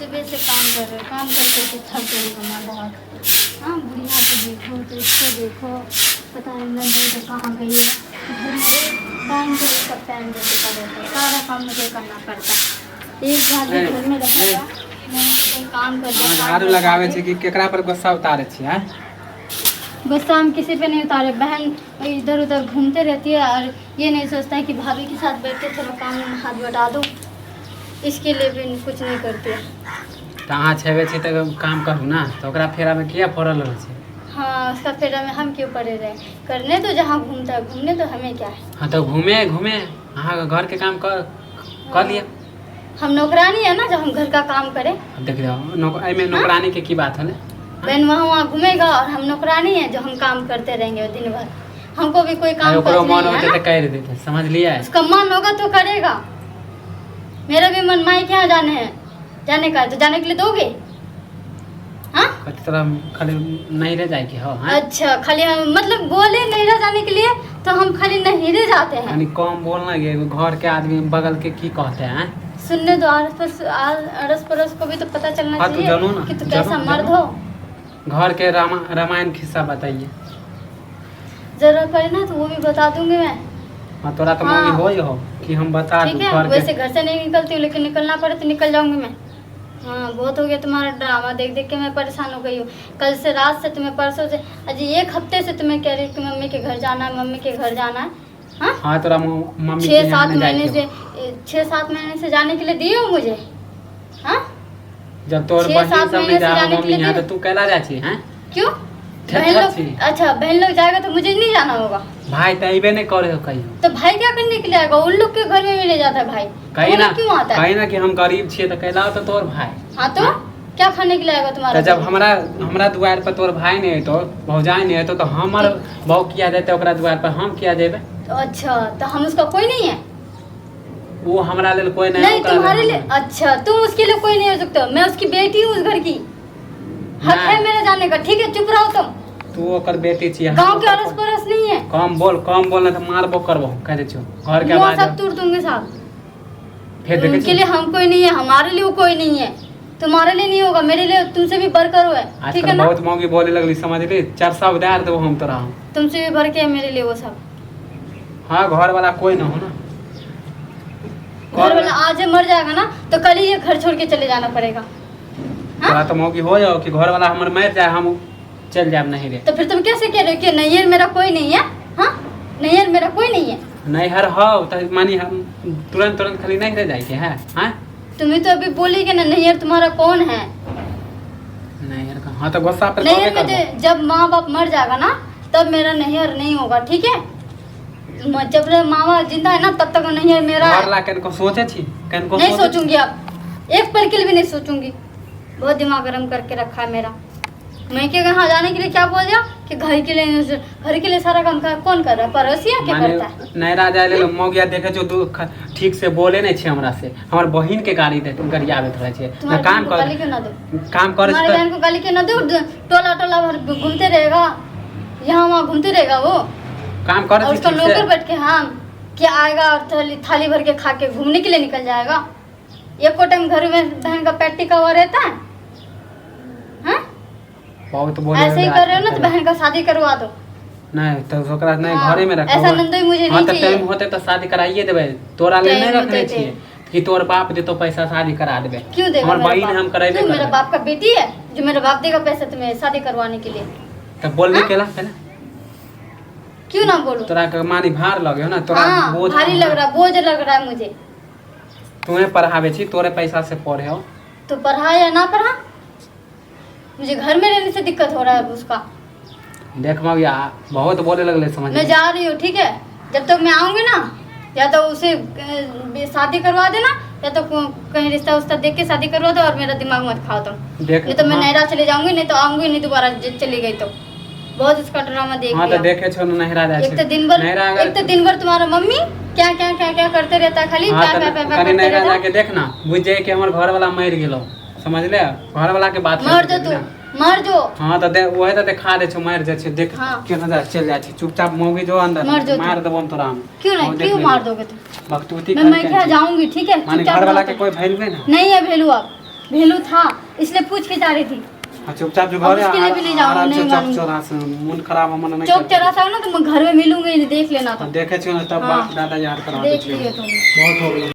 सुबह से काम कर रहे, काम करते थक गई मैं बहुत। हाँ, बुढ़िया को देखो तो इसको देखो, पता नहीं नंदी तो कहाँ गई है। घर में एक टाइम को एक टाइम देता रहता है, सारा काम मुझे करना पड़ता है। एक बार भी घर में रहेगा मैंने तो कोई काम कर दिया। झाड़ू लगावे छे कि केकरा पर गुस्सा उतारे छी? हैं गुस्सा हम किसी पे नहीं उतारे। बहन इधर उधर घूमते रहती है और ये नहीं सोचता है कि भाभी के साथ बैठ के थोड़ा काम में हाथ बटा दूँ, इसके लिए भी कुछ नहीं करती है। कहाँ छेबे छी तो काम करू ना, तो ओकरा फेरा में किया पड़ल रहे छी? हाँ, उसका फेरा में हम क्यों पड़े रहे? करने तो जहाँ घूमता है घूमने तो हमें क्या है। हाँ तो घूमे घूमे अहाँ घर के काम कर लिया। हम नौकरानी है ना, जब हम घर का काम करें। अब देख रहे एमे नौकरानी के की बात है? बहन वहाँ घूमेगा और हम नौकरानी है जो हम काम करते रहेंगे दिन भर। हमको भी कोई काम मन होते तो कह देते, समझ लिया? उसका मन होगा तो करेगा। मेरा भी मन माई क्या जाने है, जाने का तो जाने के लिए दोगे? हाँ, खाली नहीं रह जाएगी? हाँ, अच्छा, खाली हम मतलब बोले नहीं रह जाने के लिए तो हम खाली नहीं रह जाते हैं। यानी कम बोलना ये घर के आदमी बगल के की कहते हैं? सुनने दो, अड़ोस पड़ोस को भी तो पता चलना चाहिए कि तू कैसा मर्द हो। घर के रामायण किस्सा बताइए। जरूरत पड़े ना तो वो भी बता दूंगी मैं। हाँ, तोरा तो मम्मी हो कि हम बता दूं? ठीक है, वैसे घर से नहीं निकलती हूँ लेकिन निकलना पड़े तो निकल जाऊंगी मैं। हाँ, बहुत हो गया तुम्हारा ड्रामा देख देख के मैं परेशान हो गई हूँ। कल से रात से तुम्हें, परसों से, अजी एक हफ्ते से तुम्हें कह रही कि मम्मी के घर जाना है, मम्मी के घर जाना है। हाँ, तोरा मम्मी 6-7 महीने से जाने के लिए दिए हो मुझे। हाँ, जब तोर बहन सब नहीं जा मम्मी यहाँ तो तू कैला जा छी? हैं क्यों? बहन लोग, अच्छा बहन लोग जाएगा तो मुझे नहीं जाना होगा? भाई तो अबे नहीं करे हो कहीं? तो भाई क्या करने के लिए आएगा? उन लोग के घर में भी ले जाता है भाई। कहीं ना क्यों आता है? कहीं ना कि हम गरीब छिए तो कैला तो तोर भाई। हाँ तो क्या खाने के लिए आएगा तुम्हारा? तो जब हमरा द्वार पर तोर भाई नहीं है तो भौजाई नहीं है तो हमार बहु किया जाते ओकरा द्वार पर हम किया जेबे? तो अच्छा, तो हम उसका कोई नहीं है? वो हमरा लेल कोई नहीं तुम्हारे लिए? अच्छा, तुम उसके लिए कोई नहीं हो सकते। मैं उसकी बेटी हूँ, उस घर की। हक है मेरा जाने का। ठीक है, चुप रहो तुम। तू ओकर बेटी छिए। गांव के अड़ोस पड़ोस नहीं है। कम बोल ना तो मारबो करबो कह दे छो। घर के बात सब तोड़ दूंगे साहब। फिर देखे उनके लिए हम कोई नहीं है, हमारे लिए कोई नहीं है। तुम्हारे लिए नहीं होगा, मेरे लिए तुमसे भी बढ़कर है। ठीक है ना? बहुत महंगी बोले लगली, समझ ली? 400 उधार देबो हम तोरा। तुमसे भी बढ़ के है मेरे लिए वो सब। हाँ, घर वाला कोई ना हो ना। घर वाला आज मर जाएगा ना तो कल ही ये घर छोड़ के चले जाना पड़ेगा। हाँ, तो मौकी हो जाओ कि घर वाला हमारे मर जाए हम चल जाए नहीं रे। तो फिर तुम कैसे कह रहे हो कि नैयर मेरा कोई नहीं है? हाँ, नैयर मेरा कोई नहीं है। नैहर हो तो मानी हम तुरंत खाली नहीं रह जाएंगे? हैं? हाँ, तुम्हें तो अभी बोली कि ना नैयर तुम्हारा कौन है? नैहर का? हाँ, तो गुस्सा पे नैयर में जब माँ बाप मर जाएगा ना तब मेरा नैहर नहीं होगा। ठीक है, जब माँ बाप जिंदा है ना तब तक नैहर मेरा है। को सोचे छी? नहीं सोचूंगी, अब एक पल के लिए भी नहीं सोचूंगी। बहुत दिमाग गर्म करके रखा है मेरा। मैं के यहाँ जाने के लिए क्या बोल दिया कि घर के लिए सारा काम कौन कर रहा है? पड़ोसिया क्या करता है? नैरा जाए ले मौगिया देखे जो तू ठीक से बोले नहीं छे हमरा से। हमर बहिन के गाड़ी दे तुम गरियाबत रहे छे। ना काम कर, गाली क्यों ना दो? काम करे हमारे बहन को गाली क्यों ना दो? टोला भर घूमते रहेगा, यहाँ वहाँ घूमते रहेगा वो। काम करे उसका नौकर बैठ के हाँ क्या आएगा और थाली भर के खा के घूमने के लिए निकल जाएगा। एक को टाइम घर में बहन का पेट टिका हुआ रहता है। बहुत बोले ऐसे ही कर रहे हो ना तो बहन का शादी करवा दो। नहीं तो ओकरा नहीं घरे में रखो। ऐसा नंदोई मुझे नहीं चाहिए। टाइम होते तो शादी कराइए देबे। तोरा ले नहीं रखने छिए कि तोर बाप दे तो पैसा शादी करा देबे। क्यों देगा? हमर बहिन हम कराइबे। तू मेरा बाप का बेटी है जो मेरा बाप देगा पैसा तुम्हें शादी करवाने के लिए? तो बोलने केला पहले क्यों ना बोलूं? तोरा के मानी भार लगे हो ना, तोरा बोझ भारी लग रहा है, बोझ लग रहा है मुझे। तुम्हें पढ़ावे छी, तोरे पैसा से पढ़े हो तो पढ़ा या ना पढ़ा, मुझे घर में रहने से दिक्कत हो रहा है उसका। देख मौया बहुत बोले लगले, समझ मैं जा रही हूँ। ठीक है, जब तक मैं आऊंगी ना या तो उसे शादी करवा देना या तो कहीं रिश्ता उस्ता देख के शादी करवा दो और मेरा दिमाग मत खाओ तुम। नहीं तो मैं नैरा चले जाऊंगी, नहीं तो आऊंगी नहीं दोबारा। चली गई तो बहुत इसका ड्रामा देख लिया। तो देखे छो नहरा जाए। एक तो दिन भर तुम्हारा मम्मी क्या क्या क्या क्या करते रहता है, खाली क्या क्या क्या करते रहता है। जाके देखना बुझ जाए कि हमर घर वाला मर गेलो, समझ ले? घर वाला के बात मर जो तू, मर जो। हाँ तो वही तो दिखा दे छो, मर जाए छे। देख केना जा चल जाए छे चुपचाप मौगी जो अंदर मार देबो तोरा हम। क्यों नहीं, क्यों मार दोगे तुम? बकतूती मैं क्या जाऊंगी? ठीक है, माने घर वाला के कोई वैल्यू नहीं है वैल्यू। अब वैल्यू था, इसलिए पूछ के जा रही थी। चुपचाप जो अब घर उसके लिए भी नहीं जाऊँ, नहीं मानूंगी। मूड खराब हमन नहीं चौक चौरासा हो ना तो मैं घर में मिलूंगी, देख लेना तो। देखे छियो ना तब हाँ। बाप दादा याद करा देख लिए तुम। बहुत हो गया।